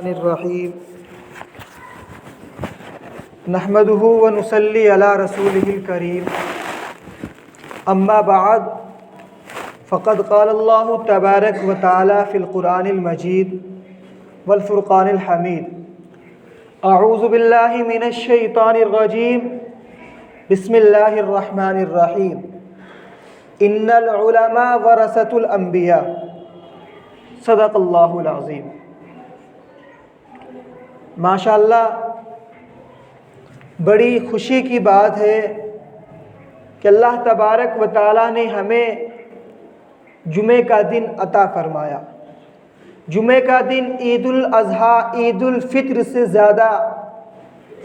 الرحیم نحمده ونصلی علی رسولہ الکریم اما بعد فقد قال اللہ تبارک و تعالی فی القرآن المجید والفرقان الحمید اعوذ باللہ من الشیطان الرجیم بسم اللہ الرحمن الرحیم ان العلماء ورثۃ الانبیاء صدق اللہ العظیم۔ ماشاء اللہ، بڑی خوشی کی بات ہے کہ اللہ تبارک و تعالیٰ نے ہمیں جمعہ کا دن عطا فرمایا۔ جمعہ کا دن عید الاضحیٰ، عید الفطر سے زیادہ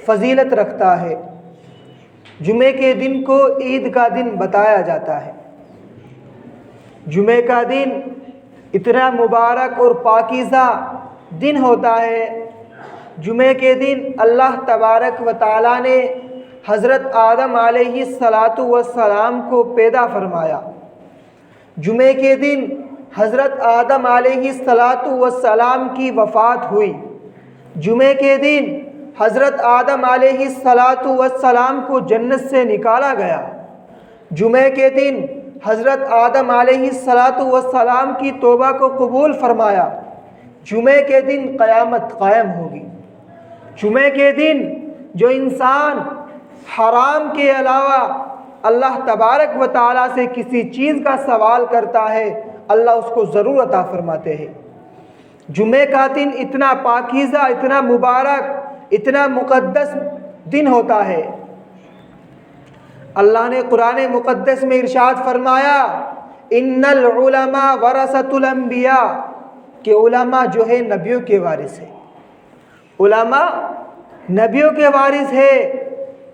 فضیلت رکھتا ہے۔ جمعہ کے دن کو عید کا دن بتایا جاتا ہے۔ جمعہ کا دن اتنا مبارک اور پاکیزہ دن ہوتا ہے۔ جمعہ کے دن اللہ تبارک و تعالیٰ نے حضرت آدم علیہ السلام کو پیدا فرمایا۔ جمعہ کے دن حضرت آدم علیہ السلام کی وفات ہوئی۔ جمعہ کے دن حضرت آدم علیہ السلام کو جنت سے نکالا گیا۔ جمعہ کے دن حضرت آدم علیہ السلام کی توبہ کو قبول فرمایا۔ جمعہ کے دن قیامت قائم ہوگی۔ جمعہ کے دن جو انسان حرام کے علاوہ اللہ تبارک و تعالیٰ سے کسی چیز کا سوال کرتا ہے، اللہ اس کو ضرور عطا فرماتے ہیں۔ جمعہ کا دن اتنا پاکیزہ، اتنا مبارک، اتنا مقدس دن ہوتا ہے۔ اللہ نے قرآن مقدس میں ارشاد فرمایا، ان العلماء ورثۃ الانبیاء، کہ علماء جو ہے نبیوں کے وارث ہیں۔ علماء نبیوں کے وارث ہے،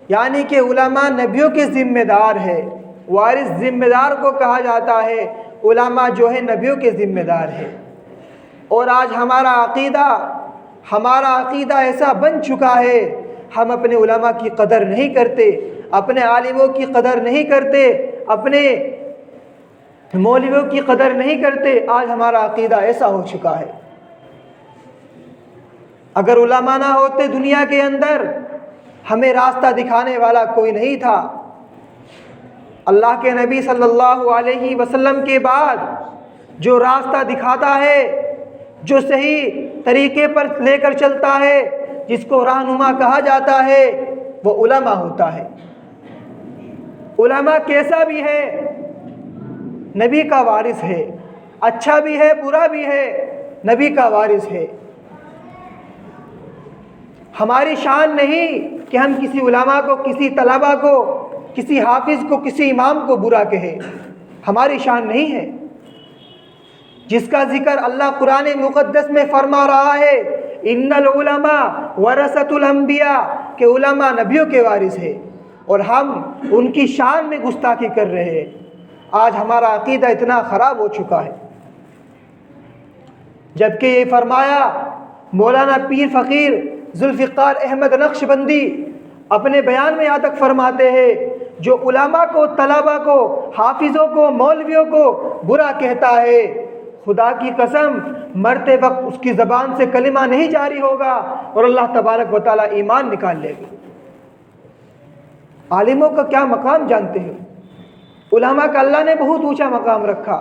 یعنی کہ علماء نبیوں کے ذمہ دار ہے۔ وارث ذمہ دار کو کہا جاتا ہے، علماء جو ہے نبیوں کے ذمہ دار ہے۔ اور آج ہمارا عقیدہ ایسا بن چکا ہے، ہم اپنے علماء کی قدر نہیں کرتے، اپنے عالموں کی قدر نہیں کرتے، اپنے مولویوں کی قدر نہیں کرتے۔ آج ہمارا عقیدہ ایسا ہو چکا ہے۔ اگر علماء نہ ہوتے دنیا کے اندر، ہمیں راستہ دکھانے والا کوئی نہیں تھا۔ اللہ کے نبی صلی اللہ علیہ وسلم کے بعد جو راستہ دکھاتا ہے، جو صحیح طریقے پر لے کر چلتا ہے، جس کو رہنما کہا جاتا ہے، وہ علماء ہوتا ہے۔ علماء کیسا بھی ہے، نبی کا وارث ہے۔ اچھا بھی ہے، برا بھی ہے، نبی کا وارث ہے۔ ہماری شان نہیں کہ ہم کسی علماء کو، کسی طلباء کو، کسی حافظ کو، کسی امام کو برا کہیں۔ ہماری شان نہیں ہے۔ جس کا ذکر اللہ قرآن مقدس میں فرما رہا ہے، ان العلماء ورثۃ الانبیاء، کہ علماء نبیوں کے وارث ہیں، اور ہم ان کی شان میں گستاخی کر رہے ہیں۔ آج ہمارا عقیدہ اتنا خراب ہو چکا ہے، جبکہ یہ فرمایا مولانا پیر فقیر ذوالفقار احمد نقشبندی اپنے بیان میں یہاں تک فرماتے ہیں، جو علماء کو، طلباء کو، حافظوں کو، مولویوں کو برا کہتا ہے، خدا کی قسم مرتے وقت اس کی زبان سے کلمہ نہیں جاری ہوگا اور اللہ تبارک و تعالیٰ ایمان نکال لے گا۔ عالموں کا کیا مقام جانتے ہیں؟ علماء کا اللہ نے بہت اونچا مقام رکھا۔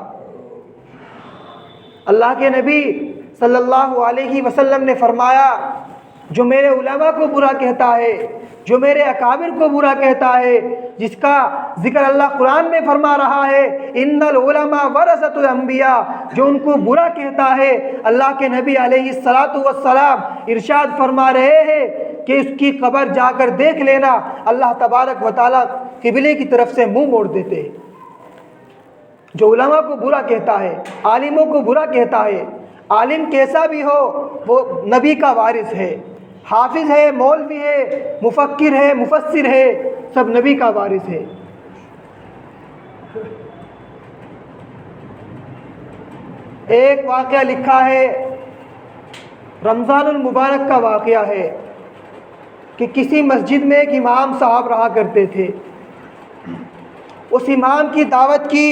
اللہ کے نبی صلی اللہ علیہ وسلم نے فرمایا، جو میرے علماء کو برا کہتا ہے، جو میرے اکابر کو برا کہتا ہے، جس کا ذکر اللہ قرآن میں فرما رہا ہے، ان العلماء ورثۃ الانبیاء، جو ان کو برا کہتا ہے، اللہ کے نبی علیہ السلام ارشاد فرما رہے ہیں کہ اس کی قبر جا کر دیکھ لینا، اللہ تبارک و تعالیٰ قبلے کی طرف سے منہ موڑ دیتے ہیں۔ جو علماء کو برا کہتا ہے، عالموں کو برا کہتا ہے، عالم کیسا بھی ہو وہ نبی کا وارث ہے۔ حافظ ہے، مولوی ہے، مفکر ہے، مفسر ہے، سب نبی کا وارث ہے۔ ایک واقعہ لکھا ہے، رمضان المبارک کا واقعہ ہے، کہ کسی مسجد میں ایک امام صاحب رہا کرتے تھے۔ اس امام کی دعوت کی،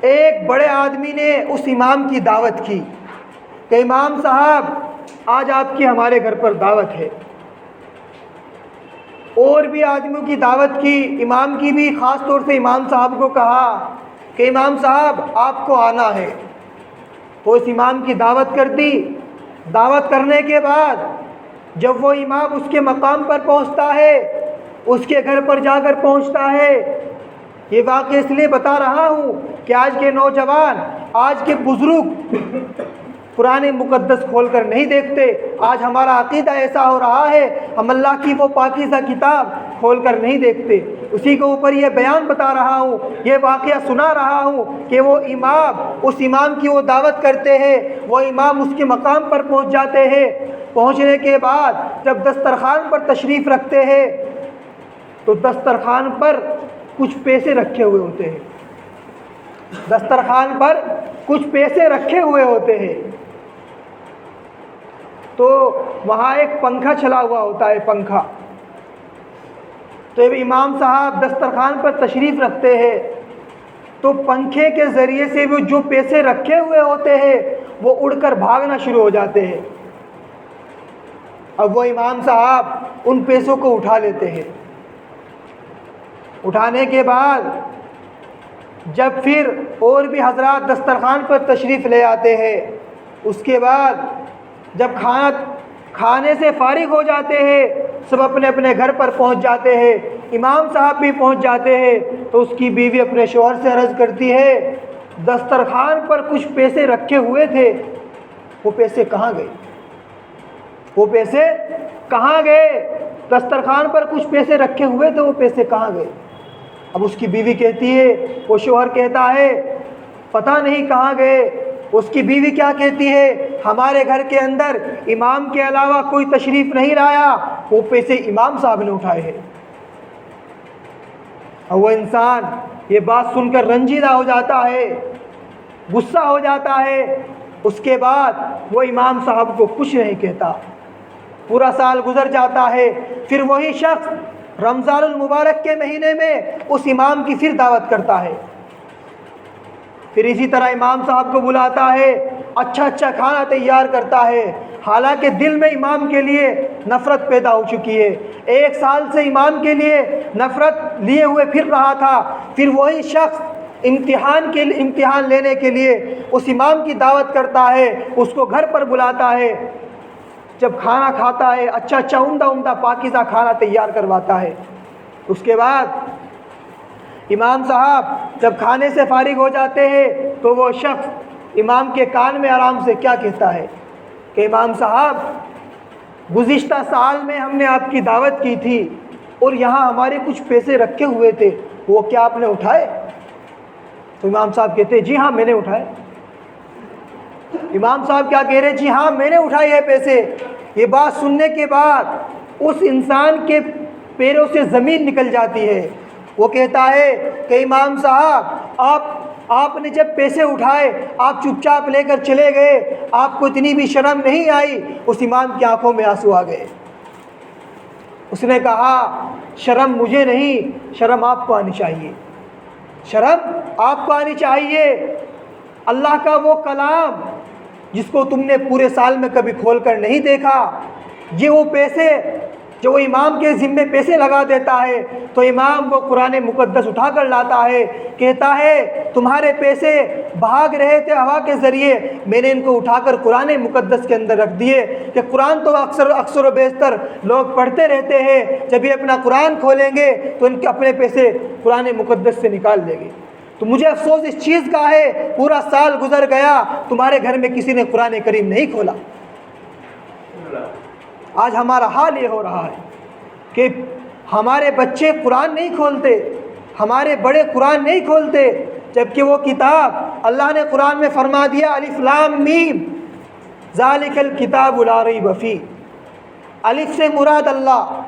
ایک بڑے آدمی نے اس امام کی دعوت کی، کہ امام صاحب آج آپ کی ہمارے گھر پر دعوت ہے، اور بھی آدمیوں کی دعوت کی، امام کی بھی خاص طور سے امام صاحب کو کہا کہ امام صاحب آپ کو آنا ہے۔ تو اس امام کی دعوت کر دی۔ دعوت کرنے کے بعد جب وہ امام اس کے مقام پر پہنچتا ہے، اس کے گھر پر جا کر پہنچتا ہے، یہ واقعہ اس لیے بتا رہا ہوں کہ آج کے نوجوان، آج کے بزرگ قرآن مقدس کھول کر نہیں دیکھتے۔ آج ہمارا عقیدہ ایسا ہو رہا ہے، ہم اللہ کی وہ پاکیزہ کتاب کھول کر نہیں دیکھتے۔ اسی کے اوپر یہ بیان بتا رہا ہوں، یہ واقعہ سنا رہا ہوں کہ وہ امام، اس امام کی وہ دعوت کرتے ہیں، وہ امام اس کے مقام پر پہنچ جاتے ہیں۔ پہنچنے کے بعد جب دسترخوان پر تشریف رکھتے ہیں تو دسترخوان پر کچھ پیسے رکھے ہوئے ہوتے ہیں، دسترخوان پر کچھ پیسے رکھے ہوئے ہوتے ہیں۔ تو وہاں ایک پنکھا چلا ہوا ہوتا ہے، پنکھا۔ تو جب امام صاحب دسترخوان پر تشریف رکھتے ہیں تو پنکھے کے ذریعے سے وہ جو پیسے رکھے ہوئے ہوتے ہیں وہ اڑ کر بھاگنا شروع ہو جاتے ہیں۔ اب وہ امام صاحب ان پیسوں کو اٹھا لیتے ہیں۔ اٹھانے کے بعد جب پھر اور بھی حضرات دسترخوان پر تشریف لے آتے ہیں، اس کے بعد جب کھانے سے فارغ ہو جاتے ہیں، سب اپنے اپنے گھر پر پہنچ جاتے ہیں، امام صاحب بھی پہنچ جاتے ہیں، تو اس کی بیوی اپنے شوہر سے عرض کرتی ہے دسترخوان پر کچھ پیسے رکھے ہوئے تھے، وہ پیسے کہاں گئے؟ وہ پیسے کہاں گئے؟ دسترخوان پر کچھ پیسے رکھے ہوئے تھے، وہ پیسے کہاں گئے؟ اب اس کی بیوی کہتی ہے، وہ شوہر کہتا ہے پتہ نہیں کہاں گئے۔ اس کی بیوی کیا کہتی ہے؟ ہمارے گھر کے اندر امام کے علاوہ کوئی تشریف نہیں لایا، وہ پیسے امام صاحب نے اٹھائے ہیں۔ اور وہ انسان یہ بات سن کر رنجیدہ ہو جاتا ہے، غصہ ہو جاتا ہے۔ اس کے بعد وہ امام صاحب کو کچھ نہیں کہتا۔ پورا سال گزر جاتا ہے، پھر وہی شخص رمضان المبارک کے مہینے میں اس امام کی پھر دعوت کرتا ہے، پھر اسی طرح امام صاحب کو بلاتا ہے، اچھا اچھا کھانا تیار کرتا ہے، حالانکہ دل میں امام کے لیے نفرت پیدا ہو چکی ہے، 1 سال سے امام کے لیے نفرت لیے ہوئے پھر رہا تھا۔ پھر وہی شخص امتحان لینے کے لیے اس امام کی دعوت کرتا ہے، اس کو گھر پر بلاتا ہے، جب کھانا کھاتا ہے، اچھا اچھا عمدہ پاکیزہ کھانا تیار کرواتا ہے۔ اس کے بعد امام صاحب جب کھانے سے فارغ ہو جاتے ہیں تو وہ شخص امام کے کان میں آرام سے کیا کہتا ہے کہ امام صاحب گزشتہ سال میں ہم نے آپ کی دعوت کی تھی اور یہاں ہمارے کچھ پیسے رکھے ہوئے تھے، وہ کیا آپ نے اٹھائے؟ تو امام صاحب کہتے ہیں جی ہاں میں نے اٹھائے۔ امام صاحب کیا کہہ رہے؟ جی ہاں میں نے اٹھائے ہیں پیسے۔ یہ بات سننے کے بعد اس انسان کے پیروں سے زمین نکل جاتی ہے۔ وہ کہتا ہے کہ امام صاحب آپ نے جب پیسے اٹھائے آپ چپ چاپ لے کر چلے گئے، آپ کو اتنی بھی شرم نہیں آئی؟ اس امام کی آنکھوں میں آنسو آ گئے۔ اس نے کہا شرم مجھے نہیں، شرم آپ کو آنی چاہیے، شرم آپ کو آنی چاہیے۔ اللہ کا وہ کلام جس کو تم نے پورے سال میں کبھی کھول کر نہیں دیکھا، یہ وہ پیسے جو وہ امام کے ذمے پیسے لگا دیتا ہے، تو امام وہ قرآن مقدس اٹھا کر لاتا ہے، کہتا ہے تمہارے پیسے بھاگ رہے تھے ہوا کے ذریعے، میں نے ان کو اٹھا کر قرآن مقدس کے اندر رکھ دیے کہ قرآن تو اکثر و بیشتر لوگ پڑھتے رہتے ہیں، جب یہ اپنا قرآن کھولیں گے تو ان کے اپنے پیسے قرآن مقدس سے نکال دیں گے۔ تو مجھے افسوس اس چیز کا ہے، پورا سال گزر گیا تمہارے گھر میں کسی نے قرآن کریم نہیں کھولا۔ آج ہمارا حال یہ ہو رہا ہے کہ ہمارے بچے قرآن نہیں کھولتے، ہمارے بڑے قرآن نہیں کھولتے، جبکہ وہ کتاب اللہ نے قرآن میں فرما دیا الف لام میم ذالک الکتاب لا ریب فیہ۔ الف سے مراد اللہ،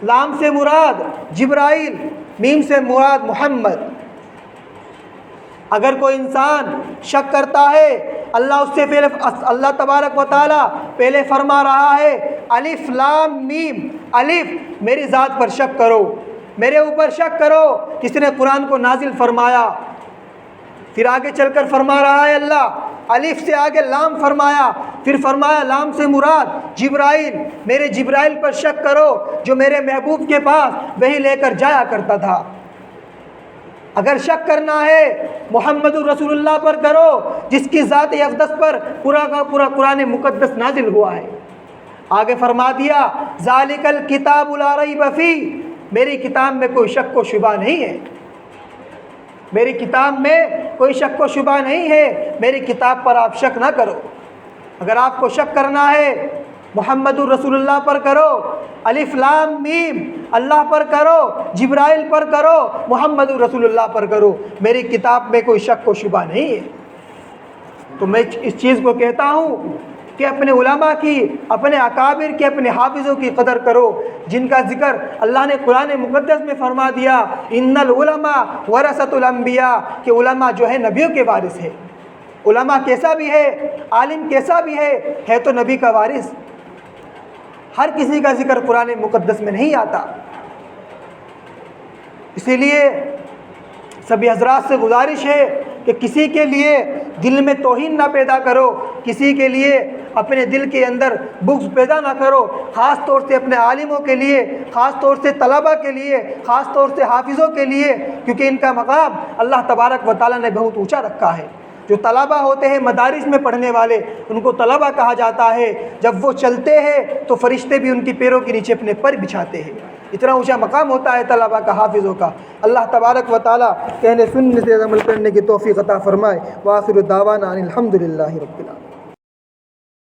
لام سے مراد جبرائیل، میم سے مراد محمد۔ اگر کوئی انسان شک کرتا ہے، اللہ اس سے پہلے اللہ تبارک و تعالیٰ پہلے فرما رہا ہے الف لام میم، الف میری ذات پر شک کرو، میرے اوپر شک کرو کس نے قرآن کو نازل فرمایا۔ پھر آگے چل کر فرما رہا ہے اللہ الف سے آگے لام فرمایا، پھر فرمایا لام سے مراد جبرائیل، میرے جبرائیل پر شک کرو جو میرے محبوب کے پاس وہی لے کر جایا کرتا تھا۔ اگر شک کرنا ہے محمد رسول اللہ پر کرو جس کی ذات اقدس پر پورا کا پورا قرآن مقدس نازل ہوا ہے۔ آگے فرما دیا ذالک الکتاب لا ریب فیہ، میری کتاب میں کوئی شک و شبہ نہیں ہے، میری کتاب میں کوئی شک و شبہ نہیں ہے، میری کتاب پر آپ شک نہ کرو۔ اگر آپ کو شک کرنا ہے محمد الرسول اللہ پر کرو، الف لام میم اللہ پر کرو، جبرائیل پر کرو، محمد الرسول اللہ پر کرو، میری کتاب میں کوئی شک و شبہ نہیں ہے۔ تو میں اس چیز کو کہتا ہوں کہ اپنے علماء کی، اپنے اکابر کی، اپنے حافظوں کی قدر کرو جن کا ذکر اللہ نے قرآن مقدس میں فرما دیا ان العلماء ورثۃ الانبیاء، کہ علماء جو ہے نبیوں کے وارث ہے۔ علماء کیسا بھی ہے، عالم کیسا بھی ہے تو نبی کا وارث۔ ہر کسی کا ذکر قرآن مقدس میں نہیں آتا، اسی لیے سبھی حضرات سے گزارش ہے کہ کسی کے لیے دل میں توہین نہ پیدا کرو، کسی کے لیے اپنے دل کے اندر بغض پیدا نہ کرو، خاص طور سے اپنے عالموں کے لیے، خاص طور سے طلباء کے لیے، خاص طور سے حافظوں کے لیے، کیونکہ ان کا مقام اللہ تبارک و تعالیٰ نے بہت اونچا رکھا ہے۔ جو طلباء ہوتے ہیں مدارس میں پڑھنے والے، ان کو طلباء کہا جاتا ہے۔ جب وہ چلتے ہیں تو فرشتے بھی ان کی پیروں کے نیچے اپنے پر بچھاتے ہیں، اتنا اونچا مقام ہوتا ہے طلباء کا، حافظوں کا۔ اللہ تبارک و تعالیٰ کہنے سننے سے عمل کرنے کی توفیق عطا فرمائے۔ وآخر دعوانا ان الحمد للہ رب العالمین۔